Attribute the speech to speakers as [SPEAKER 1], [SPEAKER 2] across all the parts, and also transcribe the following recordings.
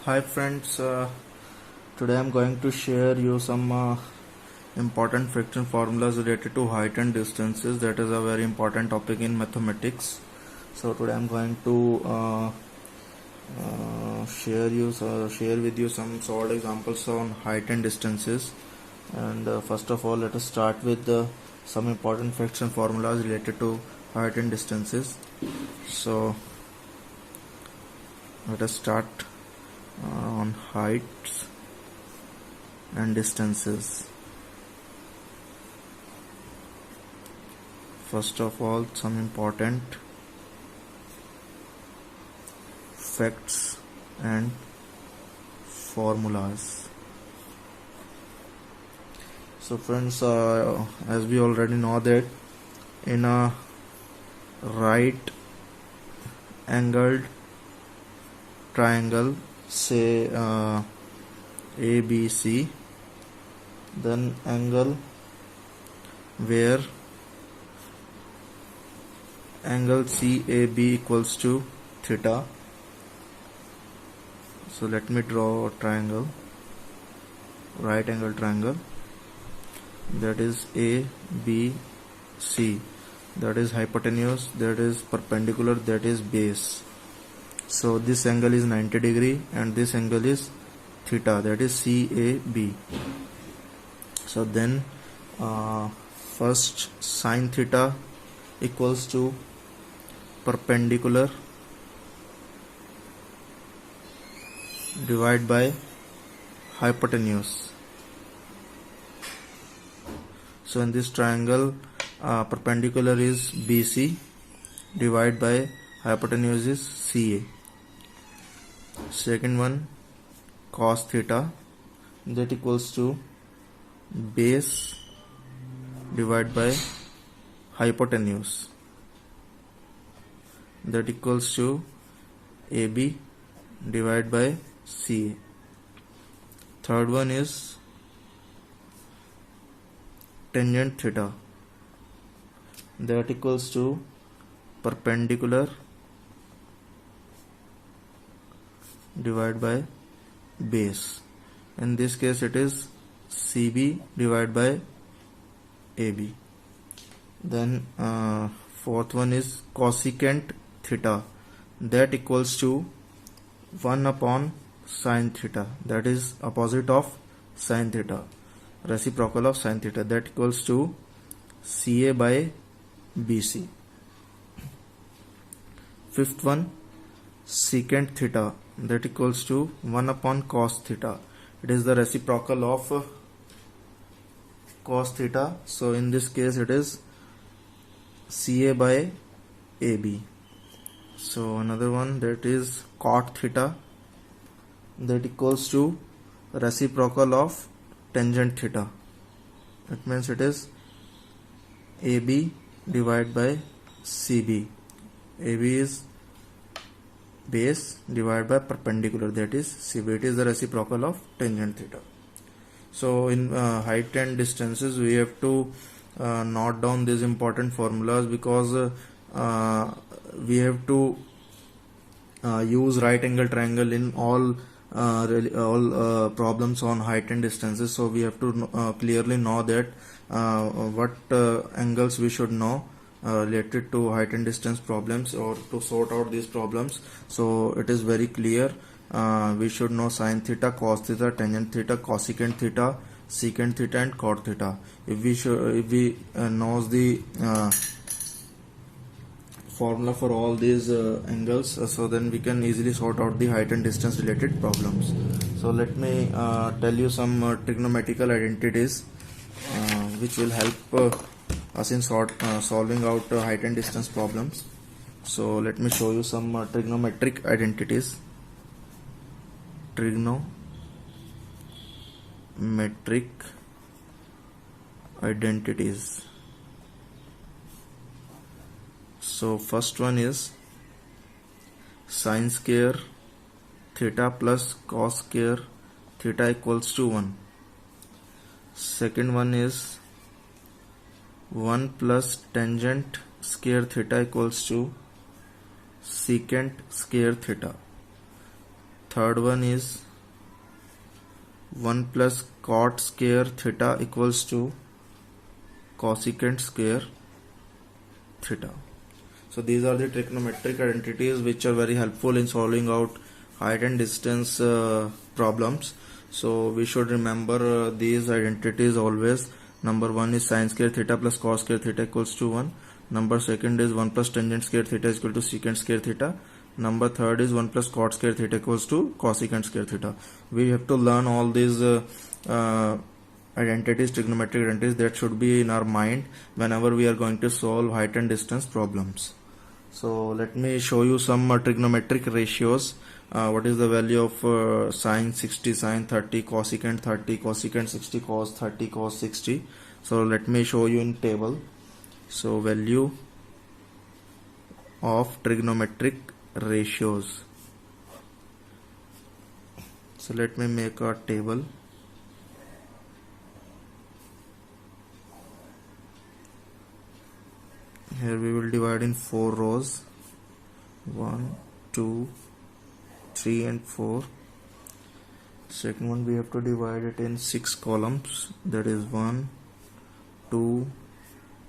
[SPEAKER 1] Hi friends, today I'm going to share you some important friction formulas related to height and distances. That is a very important topic in mathematics. So today I'm going to share with you some solid examples on height and distances. And first of all, let us start with some important friction formulas related to height and distances. So let us start on heights and distances. First of all, some important facts and formulas. So friends, as we already know that in a right angled triangle, say ABC, then angle where angle CAB equals to theta. So let me draw a triangle, right angle triangle, that is ABC, that is hypotenuse, that is perpendicular, that is base. So this angle is 90 degree and this angle is theta, that is CAB. So then first sine theta equals to perpendicular divided by hypotenuse. So in this triangle, perpendicular is BC divided by hypotenuse is CA. Second one, cos theta, that equals to base divided by hypotenuse, that equals to AB divided by CA. Third one is tangent theta, that equals to perpendicular divided by base. In this case it is CB divided by AB. Then fourth one is cosecant theta, that equals to 1 upon sine theta, that is opposite of sine theta, reciprocal of sine theta, that equals to CA by BC. Fifth one, secant theta, that equals to 1 upon cos theta, it is the reciprocal of cos theta. So in this case it is CA by AB. So another one, that is cot theta, that equals to reciprocal of tangent theta. It means it is AB divided by CB. AB is base divided by perpendicular, that is CB. It is the reciprocal of tangent theta. So in height and distances we have to note down these important formulas, because we have to use right angle triangle in all problems on height and distances. So we have to clearly know that what angles we should know related to height and distance problems, or to sort out these problems. So it is very clear. We should know sine theta, cos theta, tangent theta, cosecant theta, secant theta and cot theta. If we knows the formula for all these angles, so then we can easily sort out the height and distance related problems. So let me tell you some trigonometrical identities which will help us in solving out height and distance problems. So let me show you some trigonometric identities. Trigonometric identities. So first one is sine square theta plus cos square theta equals to 1. Second one is 1 plus tangent square theta equals to secant square theta. third one is 1 plus cot square theta equals to cosecant square theta. So these are the trigonometric identities which are very helpful in solving out height and distance problems. So we should remember these identities always. Number 1 is sin square theta plus cos square theta equals to 1. Number second is 1 plus tangent square theta is equal to secant square theta. Number third is 1 plus cot square theta equals to cosecant square theta. We have to learn all these identities, trigonometric identities, that should be in our mind whenever we are going to solve height and distance problems. So let me show you some trigonometric ratios. What is the value of sine 60, sine 30, cosecant 30, cosecant 60, cos 30, cos 60. So let me show you in table. So value of trigonometric ratios. So let me make a table. Here we will divide in 4 rows, 1, 2, 3 and 4. Second one we have to divide it in 6 columns, that is 1, 2,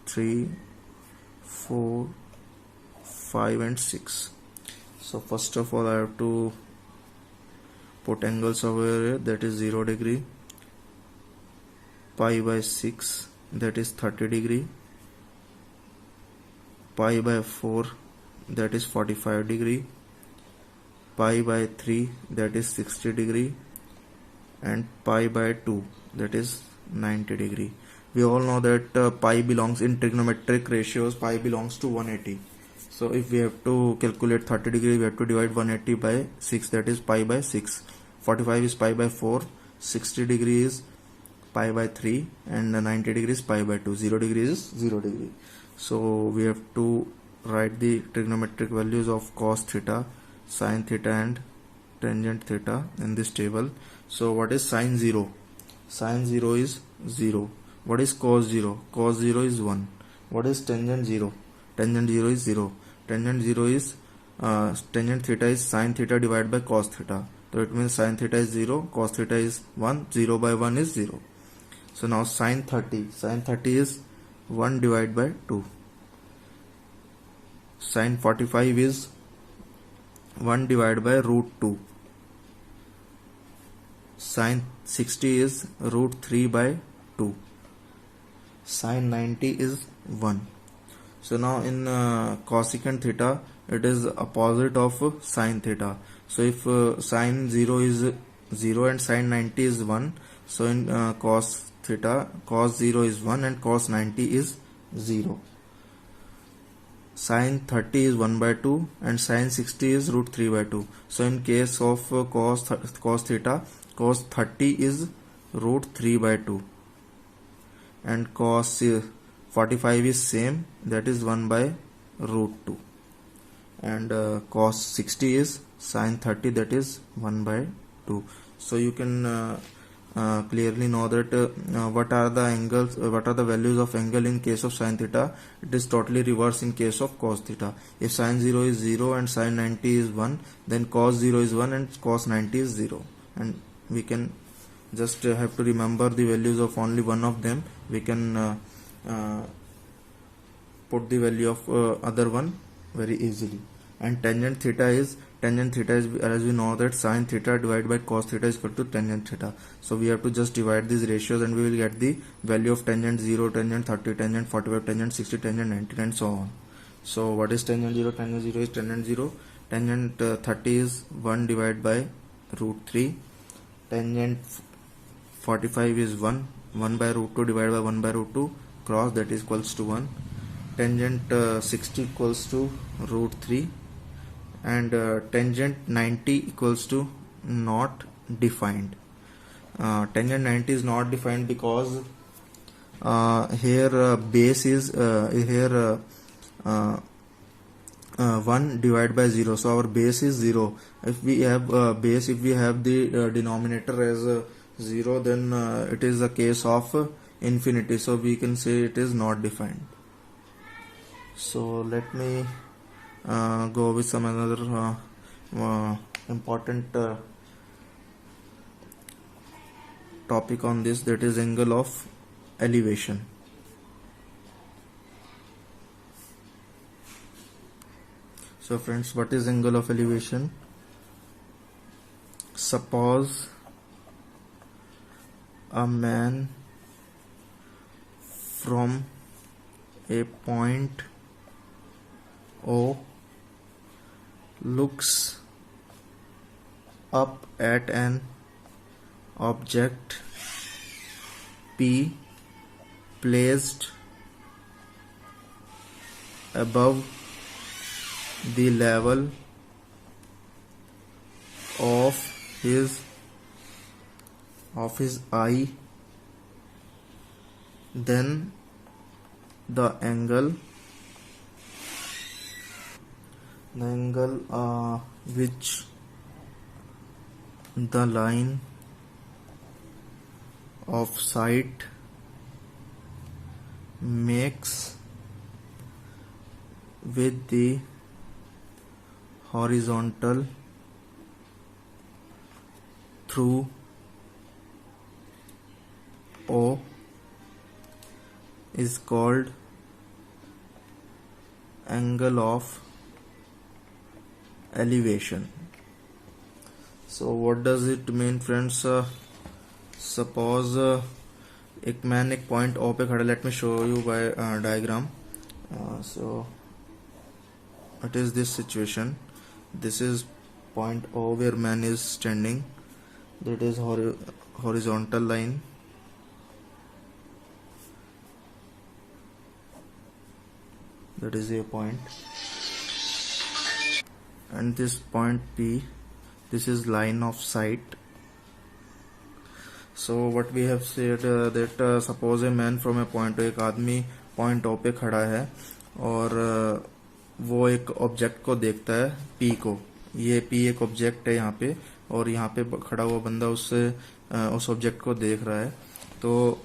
[SPEAKER 1] 3, 4, 5 and 6. So first of all I have to put angles over here, that is 0 degree, pi by 6 that is 30 degree, pi by 4 that is 45 degree, pi by 3 that is 60 degree, and pi by 2 that is 90 degree. We all know that pi belongs in trigonometric ratios, pi belongs to 180. So if we have to calculate 30 degree, we have to divide 180 by 6, that is pi by 6. 45 is pi by 4, 60 degree is pi by 3, and 90 degree is pi by 2, 0 degree is 0 degree. So we have to write the trigonometric values of cos theta, sin theta and tangent theta in this table. So what is sin 0? Sin 0 is 0. What is cos 0? Cos 0 is 1. What is tangent 0? Tangent 0 is 0. Tangent 0 is tangent theta is sin theta divided by cos theta. So it means sin theta is 0, cos theta is 1, 0 by 1 is 0. So now sin 30. Sin 30 is 1 divided by 2. Sin 45 is 1 divided by root 2. Sin 60 is root 3 by 2. Sin 90 is 1. So now in cosecant theta, it is opposite of sin theta. So if sin 0 is 0 and sin 90 is 1, so in cos theta, cos 0 is 1 and cos 90 is 0. Sin 30 is 1 by 2 and sin 60 is root 3 by 2. So in case of cos theta, cos 30 is root 3 by 2 and cos 45 is same, that is 1 by root 2, and cos 60 is sin 30, that is 1 by 2. So you can clearly know that what are the angles, what are the values of angle in case of sin theta. It is totally reverse in case of cos theta. If sin 0 is 0 and sin 90 is 1, then cos 0 is 1 and cos 90 is 0, and we can just have to remember the values of only one of them. We can put the value of other one very easily. And tangent theta is as we know that sin theta divided by cos theta is equal to tangent theta. So we have to just divide these ratios and we will get the value of tangent 0, tangent 30, tangent 45, tangent 60, tangent 90 and so on. So what is tangent 0? Tangent 0 is tangent 0. Tangent 30 is 1 divided by root 3. Tangent 45 is 1 by root 2 divided by 1 by root 2, cross, that is equals to 1. Tangent 60 equals to root 3, and tangent 90 equals to not defined. Tangent 90 is not defined because here base is 1 divided by 0, so our base is 0. If we have base, if we have the denominator as 0, then it is a case of infinity, so we can say it is not defined. So let me go with some another important topic on this, that is angle of elevation. So friends, what is angle of elevation? Suppose a man from a point O looks up at an object P placed above the level of his eye, then the angle which the line of sight makes with the horizontal through O is called angle of elevation. So what does it mean friends? Suppose एक man एक point O पे खड़ा, let me show you by diagram. So it is this situation. This is point O where man is standing. That is horizontal line. That is a point. And this point P, this is line of sight. So what we have said that suppose a man from a point, एक आदमी point O पे खड़ा है और वो एक object को देखता है P को. ये P एक ऑब्जेक्ट है यहाँ पे, और यहाँ पे खड़ा हुआ बंदा उससे उस ऑब्जेक्ट को देख रहा है. तो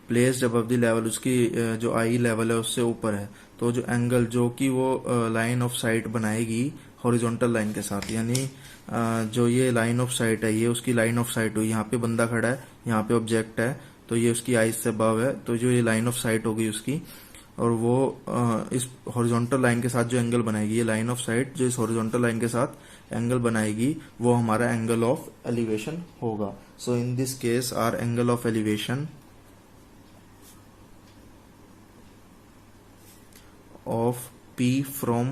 [SPEAKER 1] प्लेस्ड अबव द लेवल, उसकी जो आई लेवल है उससे ऊपर है. तो जो एंगल जो कि वो लाइन ऑफ साइट बनाएगी हॉरिजॉन्टल लाइन के साथ, यानी जो ये लाइन ऑफ साइट है ये उसकी लाइन ऑफ साइट हुई. यहाँ पे बंदा खड़ा है, यहाँ पे ऑब्जेक्ट है, तो ये उसकी आई से अबव है. तो जो ये लाइन ऑफ साइट होगी उसकी, और वो इस हॉरिजॉन्टल लाइन के साथ जो एंगल बनाएगी, ये लाइन ऑफ साइट जो इस हॉरिजॉन्टल लाइन के साथ एंगल बनाएगी, वो हमारा एंगल ऑफ एलिवेशन होगा. So in this case R angle of elevation of P from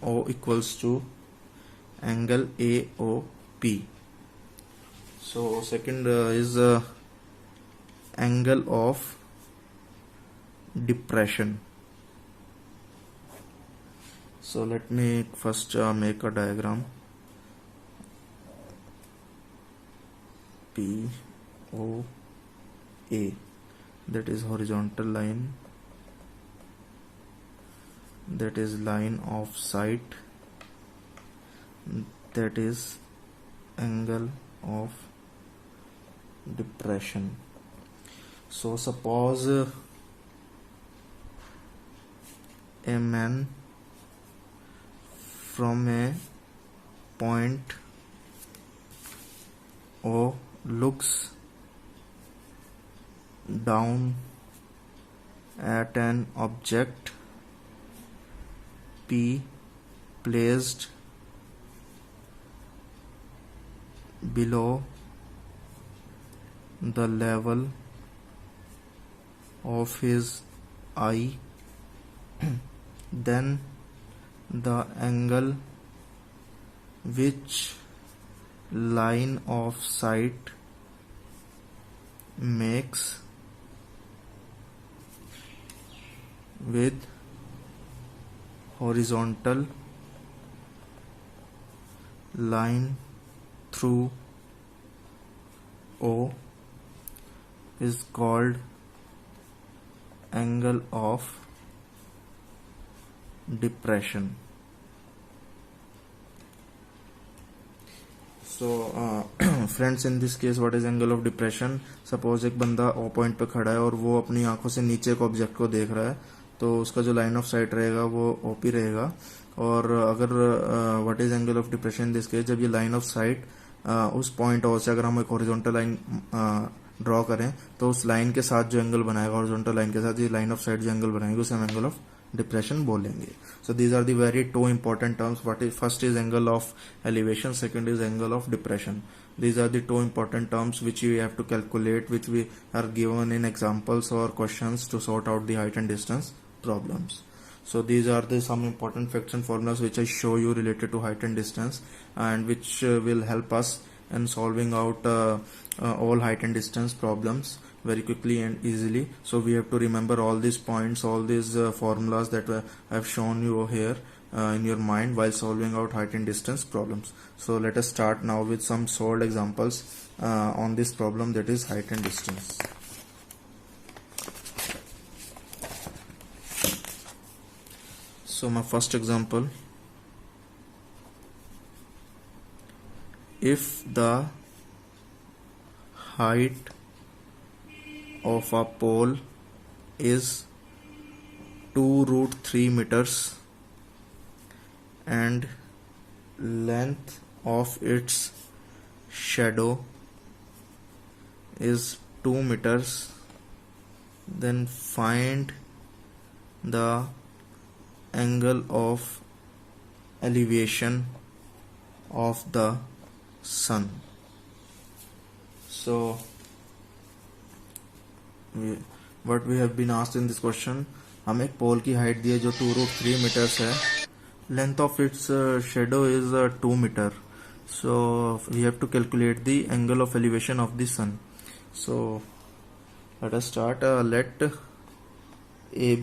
[SPEAKER 1] O equals to angle AOP. So second is angle of depression. So let me first make a diagram. POA, that is horizontal line, that is line of sight, that is angle of depression. So suppose a man from a point O looks down at an object P placed below the level of his eye, then the angle which line of sight makes with horizontal line through O is called angle of depression. So friends, in this case what is angle of depression? Suppose एक बंदा O point पे खड़ा है और वो अपनी आंखों से नीचे एक ऑब्जेक्ट को देख रहा है, तो उसका जो लाइन ऑफ साइट रहेगा वो OP रहेगा. और अगर what is angle of depression in this case, जब ये लाइन ऑफ साइट उस पॉइंट ओ से अगर हम एक हॉरिजॉन्टल लाइन ड्रॉ करें तो उस लाइन के साथ जो एंगल बनाएगा, हॉरिजॉन्टल लाइन के साथ ये लाइन ऑफ साइड जो एंगल बनाएंगे उसे हम एंगल ऑफ डिप्रेशन बोलेंगे. So these are the very two important terms. What is first is angle of elevation, second is angle of depression. These are the two important terms which we have to calculate, which we are given in examples or questions to sort out the height and distance problems. So these are the some important facts and formulas which I show you related to height and distance, and which will help us in solving out all height and distance problems very quickly and easily. So we have to remember all these points, all these formulas that I have shown you here in your mind while solving out height and distance problems. So let us start now with some solved examples on this problem, that is height and distance. So my first example, if the height of a pole is 2√3 meters and length of its shadow is 2 meters, then find the angle of elevation of the sun. So what we have been asked in this question, हमें एक पोल की height दी है जो 2√3 metres है, length of its shadow is 2 metre. So we have to calculate the angle of elevation of the sun. So let us start. Let A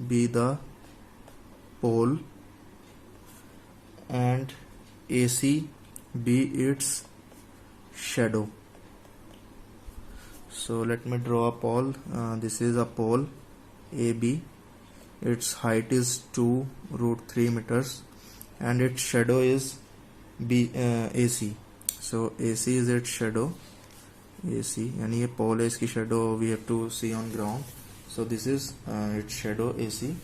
[SPEAKER 1] B the pole and AC be its shadow. So let me draw a pole. This is a pole AB. Its height is 2√3 meters and its shadow is AC. So AC is its shadow. AC यानी ये pole है, इसकी shadow we have to see on ground. So this is its shadow AC.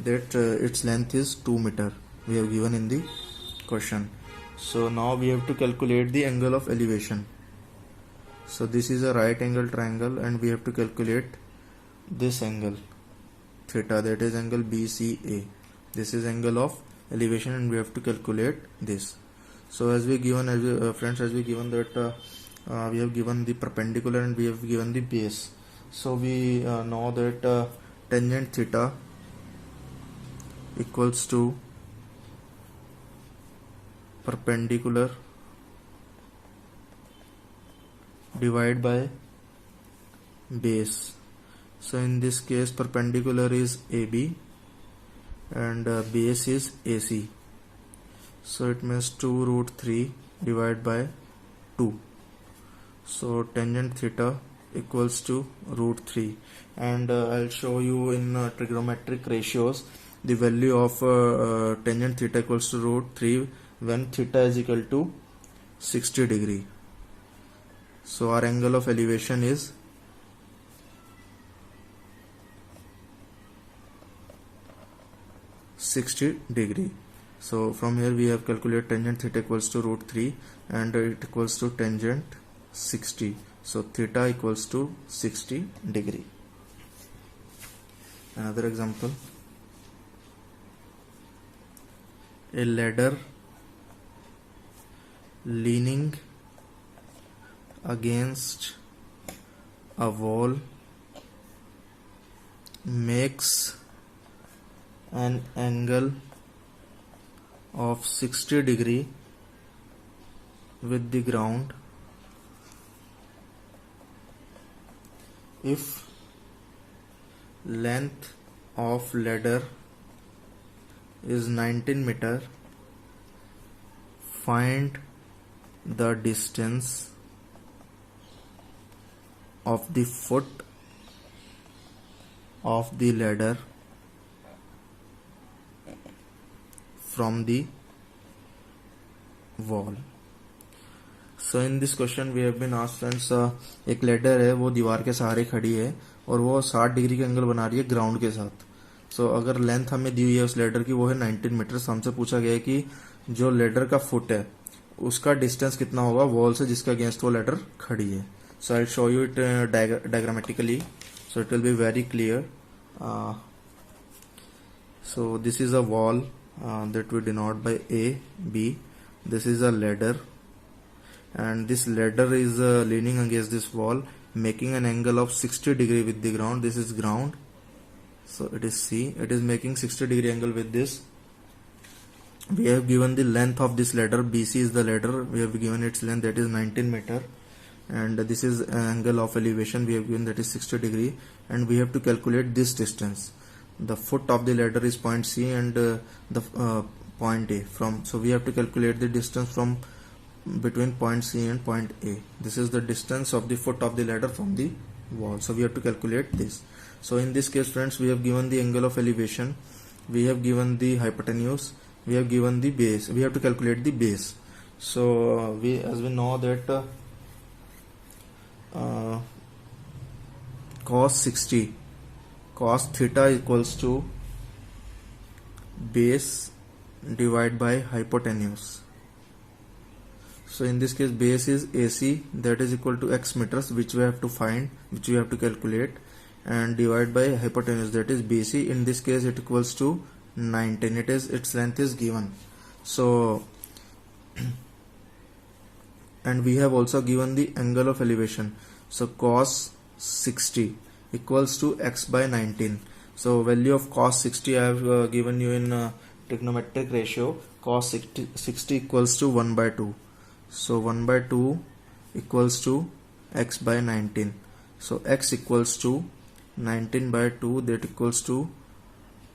[SPEAKER 1] That its length is 2 meter. We have given in the question. So now we have to calculate the angle of elevation. So this is a right angle triangle and we have to calculate this angle theta, that is angle BCA. This is angle of elevation and we have to calculate this. So as we given, friends, as we given that we have given the perpendicular and we have given the base. So we know that tangent theta equals to perpendicular divided by base. So in this case perpendicular is AB and base is AC. So it means 2√3 divided by 2. So tangent theta equals to √3, and I'll show you in trigonometric ratios the value of tangent theta equals to √3 when theta is equal to 60 degree. So our angle of elevation is 60 degree. So from here we have calculated tangent theta equals to √3 and it equals to tangent 60. So theta equals to 60 degree. Another example, a ladder leaning against a wall makes an angle of 60 degree with the ground if length of ladder is 19 meter. Find the distance of the foot of the ladder from the wall. So in this question we have been asked, friends, एक ladder है वो दीवार के सहारे खड़ी है और वो 60 डिग्री का एंगल बना रही है ग्राउंड के साथ. सो अगर लेंथ हमें दी हुई है उस लेडर की वो है 19 मीटर. हमसे पूछा गया है कि जो लेडर का फुट है उसका डिस्टेंस कितना होगा वॉल से जिसका अगेंस्ट वो लेटर खड़ी है. So I'll show you it diagrammatically, so it will be very clear. So this is a wall that we denote by A, B. This is a ladder, and this ladder is leaning against this wall, making an angle of 60 degree with the ground. This is ground, so it is C. It is making 60 degree angle with this. We have given the length of this ladder. BC is the ladder. We have given its length, that is 19 meter. And this is angle of elevation we have given, that is 60 degree, and we have to calculate this distance. The foot of the ladder is point C and the point A from, so we have to calculate the distance from between point C and point A. This is the distance of the foot of the ladder from the wall, so we have to calculate this. So in this case friends, we have given the angle of elevation, we have given the hypotenuse, we have given the base, we have to calculate the base. So we, as we know that cos 60, cos theta equals to base divided by hypotenuse. So in this case base is AC, that is equal to x meters, which we have to find, which we have to calculate, and divide by hypotenuse, that is BC. In this case it equals to 19. It is, its length is given. So and we have also given the angle of elevation. So cos 60 equals to x by 19. So value of cos 60 I have given you in trigonometric ratio. Cos 60 equals to 1 by 2. So 1 by 2 equals to x by 19. So x equals to 19 by 2, that equals to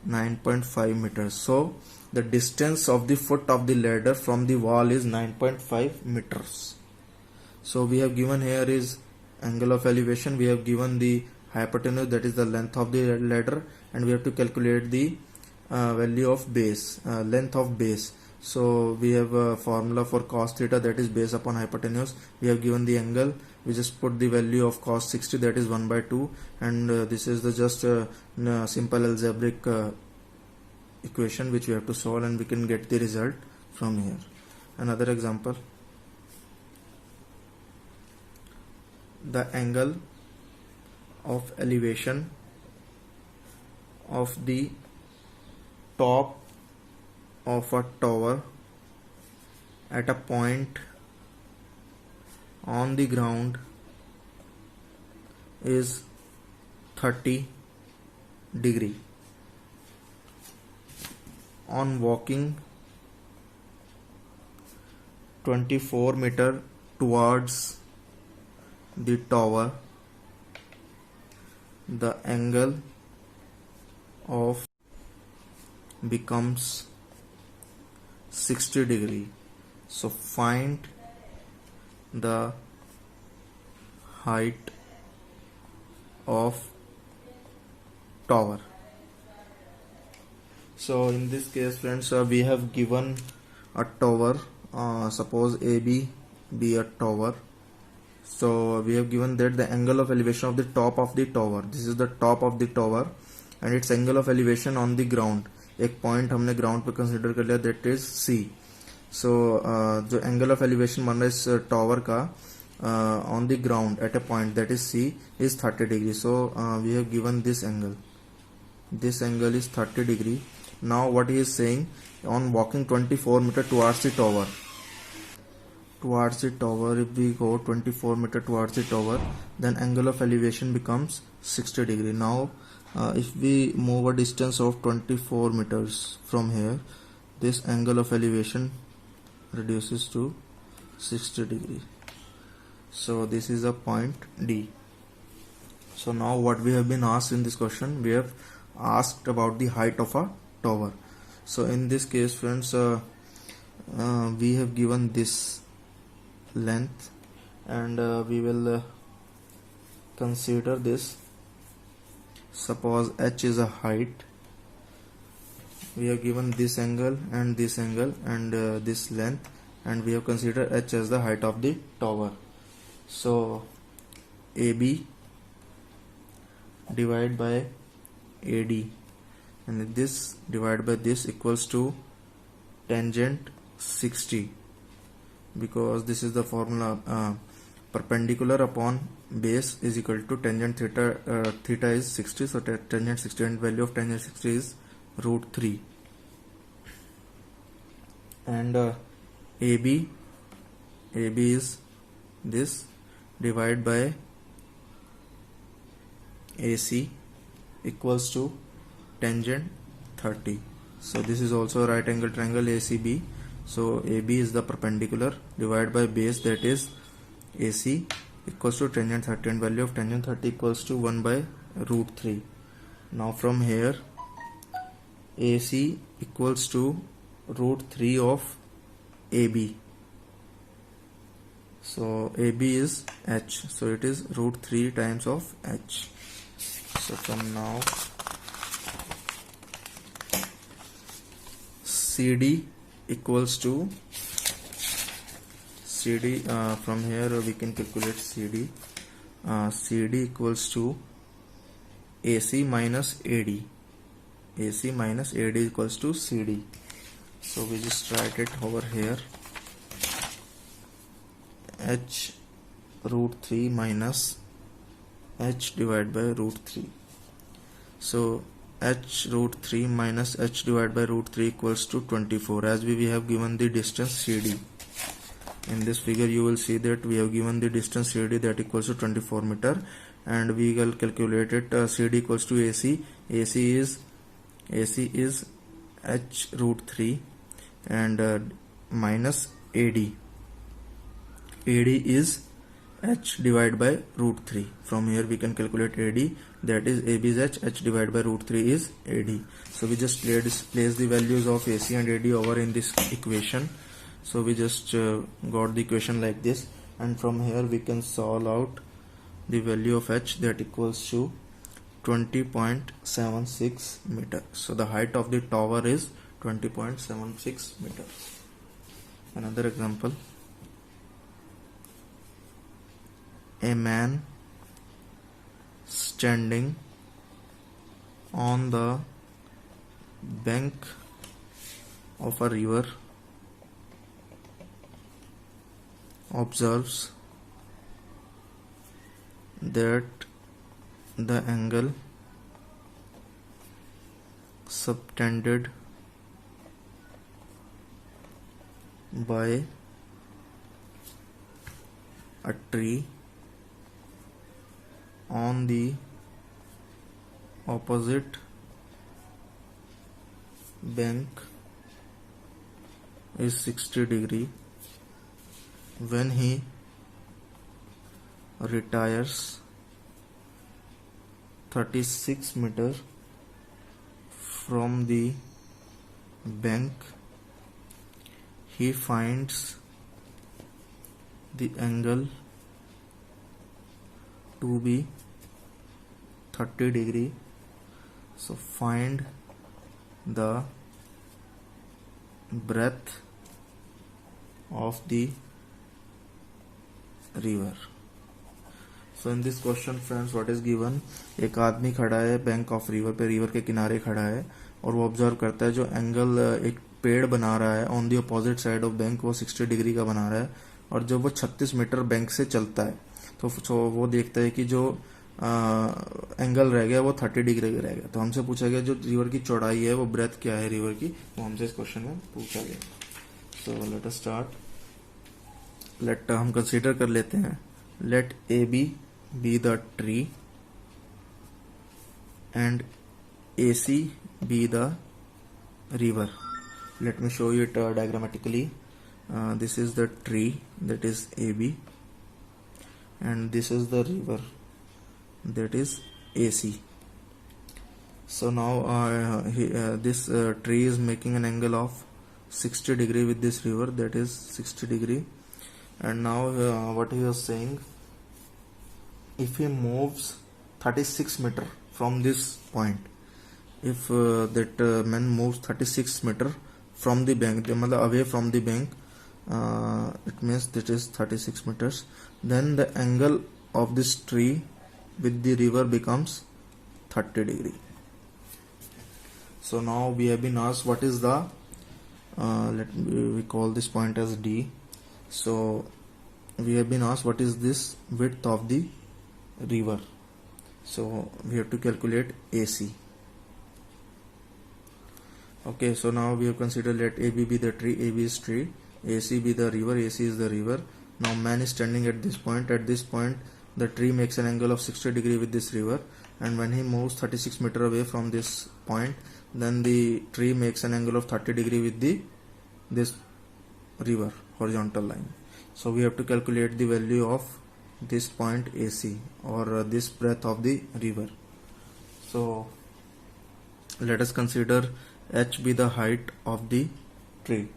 [SPEAKER 1] 9.5 meters. So the distance of the foot of the ladder from the wall is 9.5 meters. So we have given here is angle of elevation, we have given the hypotenuse, that is the length of the ladder, and we have to calculate the value of base, length of base. So we have a formula for cos theta, that is base upon hypotenuse. We have given the angle, we just put the value of cos 60, that is 1 by 2, and this is the just simple algebraic equation which we have to solve, and we can get the result from here. Another example, the angle of elevation of the top of a tower at a point on the ground is 30 degree. On walking 24 meter towards the tower, the angle of becomes 60 degree. So find the height of tower. So in this case friends, we have given a tower, suppose AB be a tower. So we have given that the angle of elevation of the top of the tower, this is the top of the tower, and its angle of elevation on the ground, एक point हमने ground पे consider कर लिया, that is C. सो जो angle of elevation बन रहा है इस टॉवर का on the ground at a point that is C is 30 degree. So we have given this angle. This angle is 30 degree. Now what he is saying, on walking 24 meter towards the tower, if we go 24 meter towards the tower, then angle of elevation becomes 60 degree. Now if we move a distance of 24 meters from here, this angle of elevation reduces to 60 degree. So this is a point D. So now what we have been asked in this question, we have asked about the height of a tower. So in this case friends, we have given this length, and we will consider this. Suppose H is a height, we have given this angle and this angle and this length, and we have considered H as the height of the tower. So AB divided by AD, and this divided by this equals to tangent 60. because this is the formula. Perpendicular upon base is equal to tangent theta. Theta is 60, so tangent 60, and value of tangent 60 is root 3. And AB is this, divided by AC equals to tangent 30. So this is also a right angle triangle ACB. So AB is the perpendicular, divided by base, that is AC, equals to tangent 30, and value of tangent 30 equals to 1 by root 3. Now from here AC equals to root 3 of AB. So AB is H, so it is root 3 times of H. So from now CD equals to CD, from here we can calculate CD. CD equals to AC minus AD. AC minus AD equals to CD. So we just write it over here. H root 3 minus H divided by root 3. So H root 3 minus H divided by root 3 equals to 24, as we have given the distance CD. In this figure you will see that we have given the distance CD, that equals to 24 meter, and we will calculate it. CD equals to AC. AC is H root 3 and minus AD. AD is H divided by root 3. From here we can calculate AD, that is AB is H divided by root 3 is AD. So we just place the values of AC and AD over in this equation. So we just got the equation like this, and from here we can solve out the value of H, that equals to 20.76 meter. So the height of the tower is 20.76 meters. Another example. A man standing on the bank of a river observes that the angle subtended by a tree on the opposite bank is 60 degree when he retires 36 meter from the bank. He finds the angle to be 30 degree. So find the breadth of the river. So in this question friends, what is given, एक आदमी खड़ा है bank of river पे, river के किनारे खड़ा है, और वो ऑब्जर्व करता है जो एंगल एक पेड़ बना रहा है on the opposite side of bank, वो 60 डिग्री का बना रहा है, और जब वो 36 मीटर बैंक से चलता है तो वो देखता है कि जो एंगल रह गया वो 30 डिग्री का रह गया. तो हमसे पूछा गया जो रिवर की चौड़ाई है, वो ब्रेथ क्या है रिवर की, वो हमसे इस क्वेश्चन में पूछा गया. So let us start. Let हम कंसीडर कर लेते हैं. Let A B the tree and A C be the river. Let me show you it diagrammatically. This is the tree, that is AB, and this is the river, that is AC. So now this tree is making an angle of 60 degree with this river, that is 60 degree. And now what he was saying, if he moves 36 meter from this point, if that man moves 36 meter from the bank, away from the bank, it means that is 36 meters, then the angle of this tree with the river becomes 30 degree. So now we have been asked what is the we call this point as D. So we have been asked what is this width of the river. So we have to calculate AC. Okay, so now we have considered, let AB be the tree, AB is tree, AC be the river, AC is the river. Now man is standing at this point. At this point the tree makes an angle of 60 degree with this river, and when he moves 36 meter away from this point, then the tree makes an angle of 30 degree with this river horizontal line. So we have to calculate the value of this point AC, or this breadth of the river. So let us consider H be the height of the tree.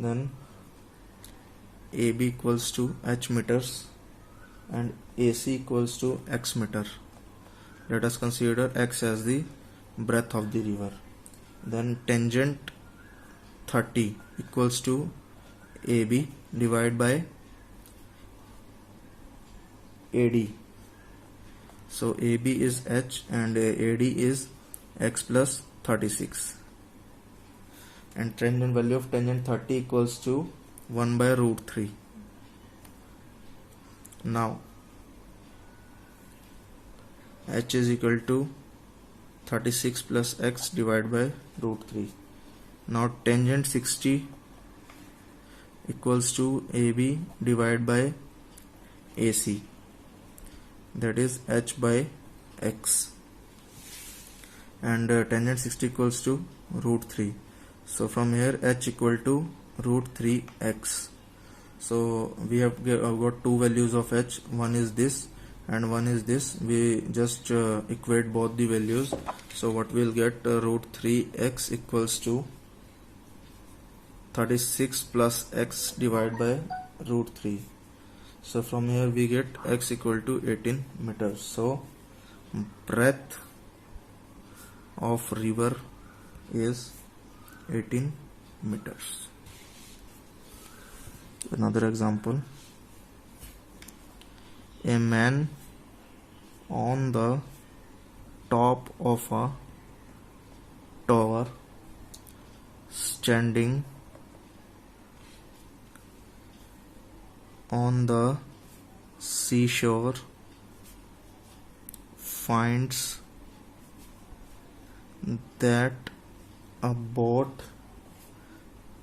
[SPEAKER 1] Then AB equals to H meters and AC equals to X meter. Let us consider X as the breadth of the river. Then tangent 30 equals to AB divided by AD. So AB is H and AD is X plus 36. And tangent value of tangent 30 equals to 1 by root 3. Now H is equal to 36 plus X divided by root 3. Now tangent 60 equals to AB divided by AC, that is H by X, and tangent 60 equals to root 3. So from here H equal to root 3x. So we have got two values of H, one is this and one is this. We just equate both the values. So what we'll get, root 3x equals to 36 plus x divided by root 3. So from here we get x equal to 18 meters. So breadth of river is 18 meters. Another example, a man on the top of a tower standing on the seashore finds that a boat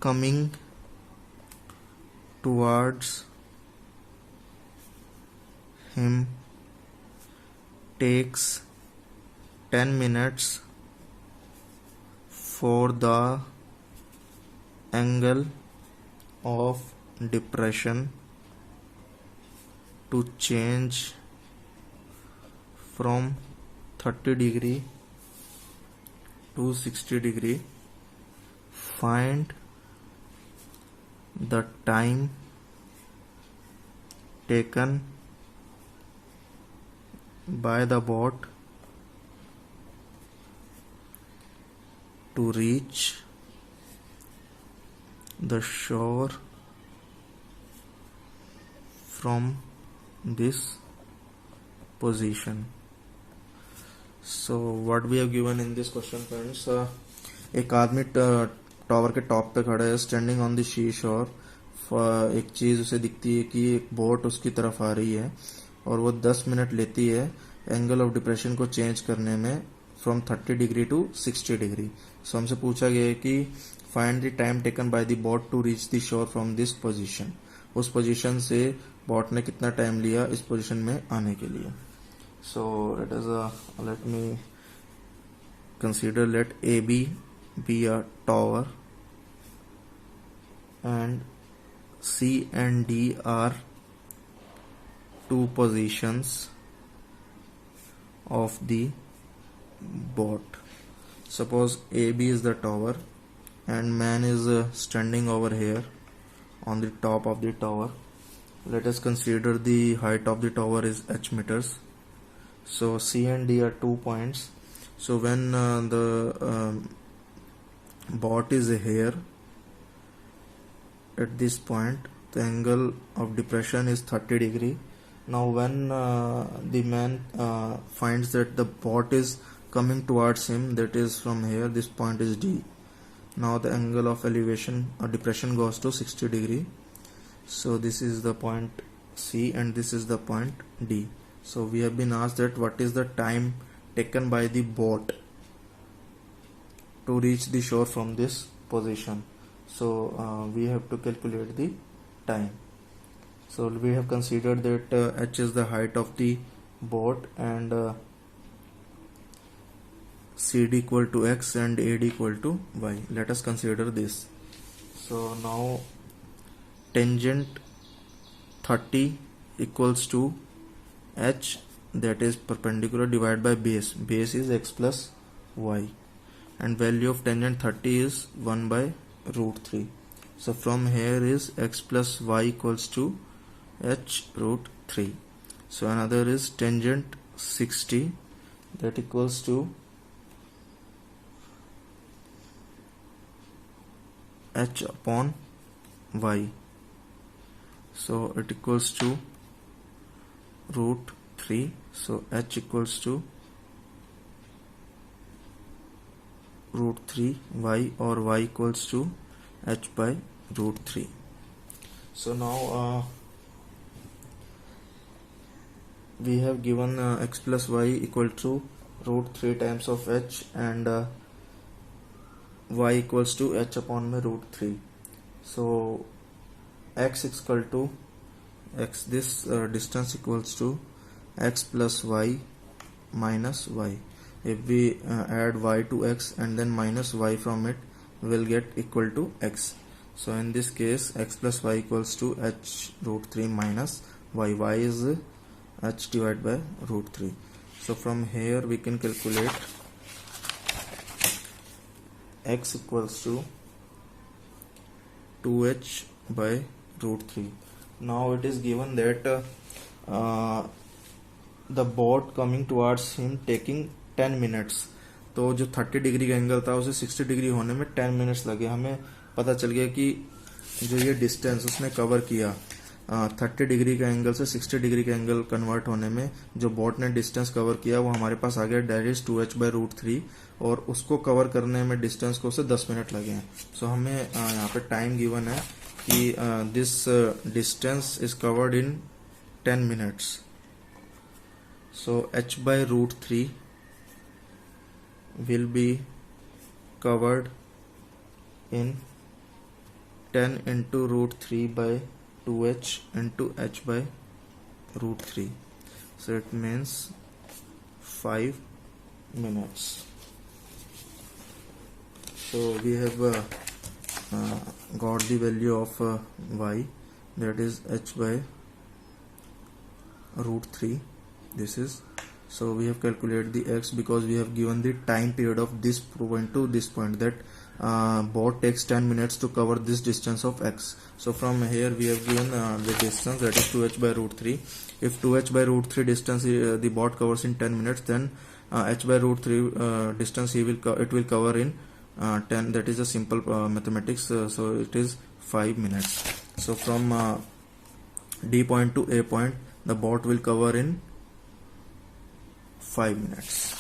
[SPEAKER 1] coming towards him takes 10 minutes for the angle of depression to change from 30 degree to 60 degree. Find the time taken by the boat to reach the shore from this position. So what we have given in this question, friends, एक आदमी tower के top पे खड़ा है, standing on the सी शोर. एक चीज उसे दिखती है कि एक बोट उसकी तरफ आ रही है और वो 10 मिनट लेती है एंगल ऑफ डिप्रेशन को चेंज करने में from 30 degree to 60 degree. So हमसे पूछा गया है कि find the time taken by the boat to reach the shore from this position. उस पोजीशन से बोट ने कितना टाइम लिया इस पोजीशन में आने के लिए. So let me consider, let A B be a tower and C and D are two positions of the boat. Suppose AB is the tower and man is standing over here on the top of the tower. Let us consider the height of the tower is h meters. So C and D are 2 points. So when the boat is here at this point, the angle of depression is 30 degree. Now when the man finds that the boat is coming towards him, that is from here, this point is D. Now the angle of elevation or depression goes to 60 degree. So this is the point C and this is the point D. So we have been asked that what is the time taken by the boat to reach the shore from this position. So we have to calculate the time. So we have considered that h is the height of the boat and CD equal to x and AD equal to y. Let us consider this. So now tangent 30 equals to h, that is perpendicular, divided by base. Base is x plus y and value of tangent 30 is 1 by root 3. So from here is x plus y equals to h root 3. So another is tangent 60, that equals to h upon y. So it equals to root 3. So h equals to root 3 y, or y equals to h by root 3. So now we have given x plus y equal to root 3 times of h and y equals to h upon my root 3. So x is equal to x, this distance equals to x plus y minus y. If we add y to x and then minus y from it, we will get equal to x. So in this case x plus y equals to h root 3 minus y. Y is h divided by root 3. So from here we can calculate x equals to 2h by root 3. Now it is given that the boat coming towards him taking 10 minutes. तो जो 30 degree का angle था उसे 60 degree होने में 10 minutes लगे. हमें पता चल गया कि जो ये डिस्टेंस उसने कवर किया 30 डिग्री का एंगल से 60 डिग्री का एंगल कन्वर्ट होने में जो बोट ने डिस्टेंस कवर किया वो हमारे पास आ गया, that is 2h by root 3, और उसको कवर करने में डिस्टेंस को से 10 मिनट लगे हैं. सो हमें यहाँ पे टाइम गिवन है कि this distance is covered in 10 minutes. So h by root 3 will be covered in 10 into root 3 by 2h into h by root 3. So it means 5 minutes. So we have got the value of y, that is h by root 3. This is, so we have calculated the x because we have given the time period of this point to this point, that boat takes 10 minutes to cover this distance of x. So from here we have given the distance, that is 2h by root 3. If 2h by root 3 distance the boat covers in 10 minutes, then h by root 3 distance it will cover in 10. That is a simple mathematics. So it is 5 minutes. So from D point to A point the boat will cover in 5 minutes.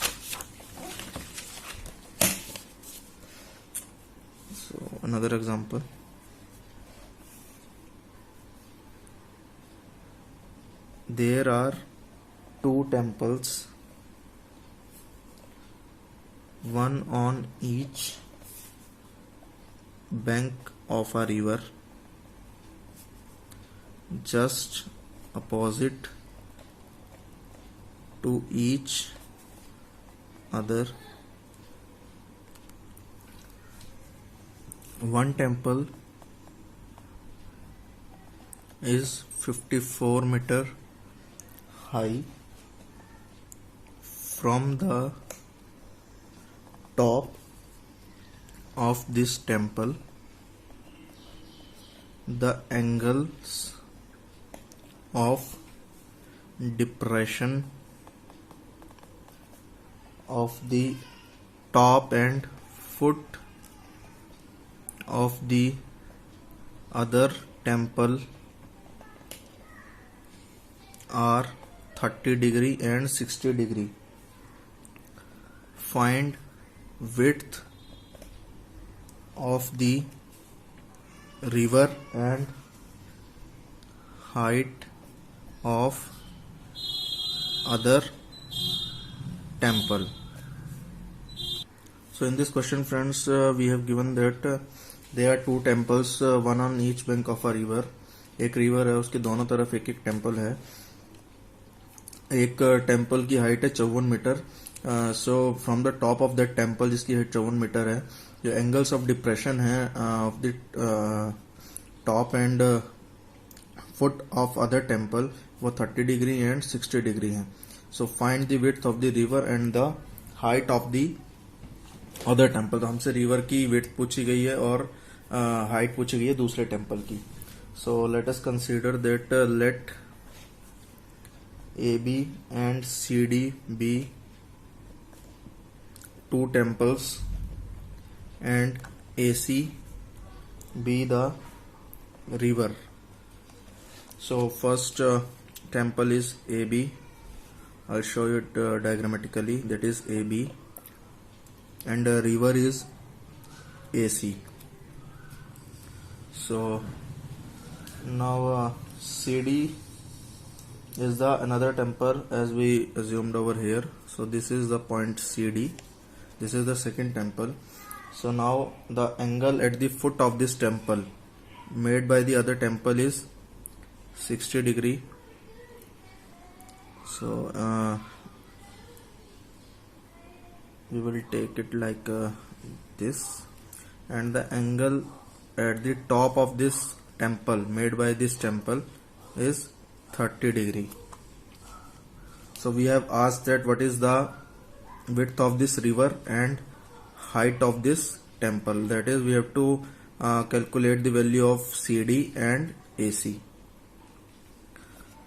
[SPEAKER 1] So another example. There are 2 temples, one on each bank of a river, just opposite to each other. One temple is 54 meter high. From the top of this temple, the angles of depression of the top and foot of the other temple are 30 degree and 60 degree. Find width of the river and height of other temple. So in this question, friends, we have given that there are two temples, one on each bank of a river. एक river है, उसके दोनों तरफ एक एक temple है. एक temple की हाइट है 54 metre. So from the top of that temple, जिसकी हाइट 54 मीटर है, जो एंगल्स ऑफ डिप्रेशन है of the top and foot of other temple, वो 30 डिग्री एंड 60 डिग्री है. So find the width of the river and the height of the other temple. तो हमसे river की width पूछी गई है और हाइट पूछी गई है दूसरे टेम्पल की. So let us consider that let AB and CD be two temples and AC be the river. So first temple is AB. I'll show you it diagrammatically. That is AB, and river is AC. So now CD is the another temple as we assumed over here. So this is the point CD. This is the second temple. So now the angle at the foot of this temple made by the other temple is 60 degree. So we will take it like this, and the angle at the top of this temple made by this temple is 30 degree. So we have asked that what is the width of this river and height of this temple. That is, we have to calculate the value of CD and AC.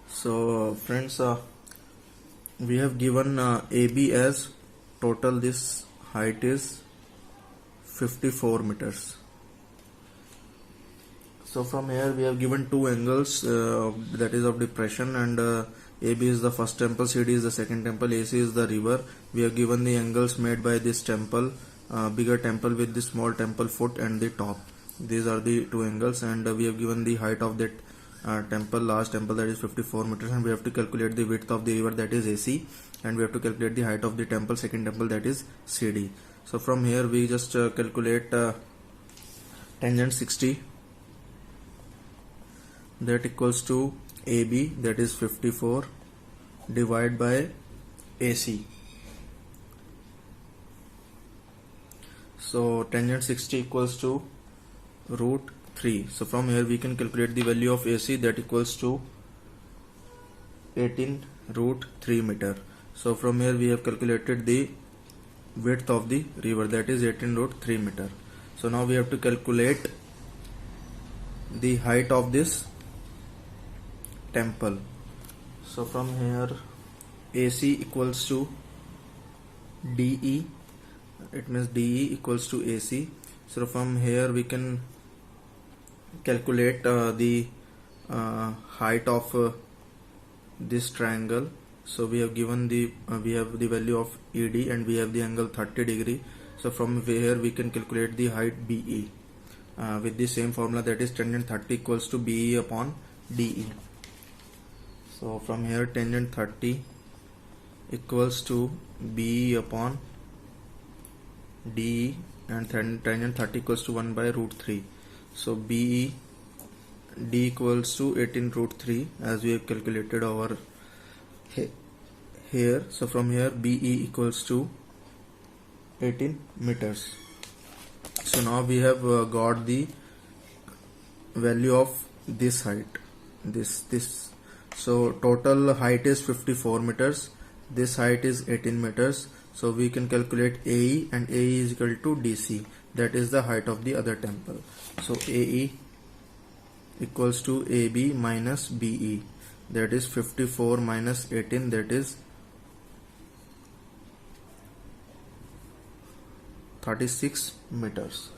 [SPEAKER 1] So friends, we have given AB as total. This height is 54 meters. So from here we have given two angles, that is of depression, and AB is the first temple, CD is the second temple, AC is the river. We have given the angles made by this temple, bigger temple with the small temple foot and the top. These are the two angles, and we have given the height of that temple, last temple, that is 54 meters, and we have to calculate the width of the river, that is AC, and we have to calculate the height of the temple, second temple, that is CD. So from here we just calculate tangent 60. That equals to AB, that is 54, divided by AC. So tangent 60 equals to root 3. So from here we can calculate the value of AC, that equals to 18 root 3 meter. So from here we have calculated the width of the river, that is 18 root 3 meter. So now we have to calculate the height of this temple. So from here AC equals to DE, it means DE equals to AC. So from here we can calculate the height of this triangle. So we have given the we have the value of ED and we have the angle 30 degree. So from here we can calculate the height BE with the same formula, that is tangent 30 equals to BE upon DE. So from here tangent 30 equals to BE upon DE, and tangent 30 equals to 1 by root 3. So BE D equals to 18 root 3 as we have calculated over here. So from here BE equals to 18 meters. So now we have got the value of this height, this. So total height is 54 meters. This height is 18 meters. So we can calculate AE, and AE is equal to DC. That is the height of the other temple. So AE equals to AB minus BE. That is 54 minus 18. That is 36 meters.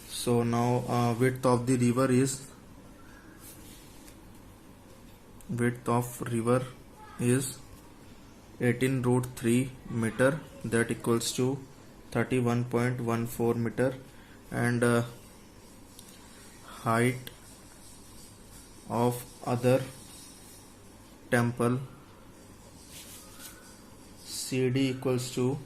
[SPEAKER 1] So now width of the river is 18 root 3 meter, that equals to 31.14 meter, and height of other temple CD equals to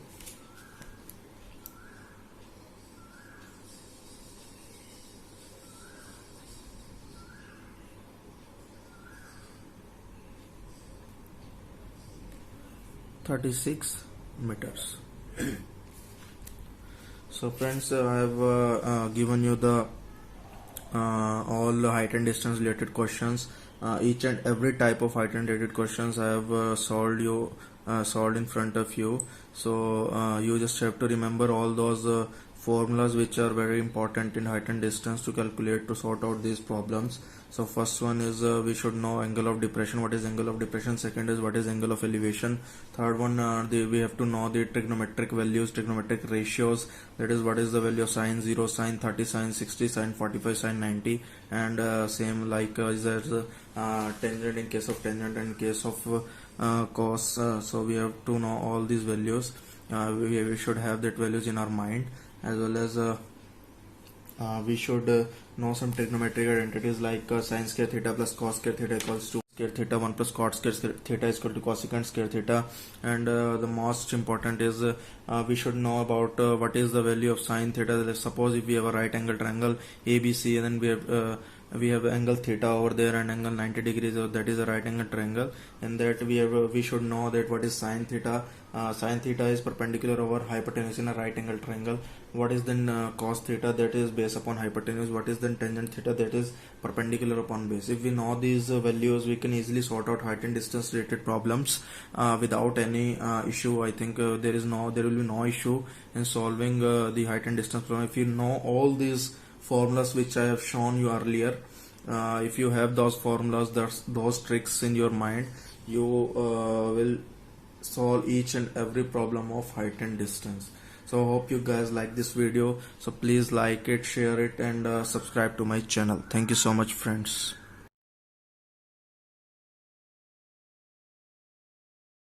[SPEAKER 1] (36 meters). So friends, I have given you the all height and distance related questions. Each and every type of height and related questions I have solved in front of you. So you just have to remember all those formulas which are very important in height and distance to calculate to sort out these problems. So first one is we should know angle of depression. What is angle of depression? Second is what is angle of elevation. Third one, we have to know the trigonometric values, trigonometric ratios. That is what is the value of sine 0, sine 30, sine 60, sine 45, sine 90, and same like is there tangent in case of tangent and in case of cos. So we have to know all these values. We should have that values in our mind, as well as we should know some trigonometric identities like sin square theta plus cos square theta equals to square theta 1 plus cot square theta is equal to cosecant square theta. And the most important is we should know about what is the value of sin theta. Suppose if we have a right angle triangle ABC, and then we have angle theta over there and angle 90 degrees, that is a right angle triangle, and that we should know that what is sin theta. Sin theta is perpendicular over hypotenuse in a right angle triangle. What is then cos theta? That is based upon hypotenuse. What is then tangent theta? That is perpendicular upon base. If we know these values, we can easily sort out height and distance related problems without any issue. I think there will be no issue in solving the height and distance problem if you know all these formulas which I have shown you earlier. If you have those formulas, those tricks in your mind, you will solve each and every problem of height and distance. So hope you guys like this video. So please like it, share it, and subscribe to my channel. Thank you so much, friends.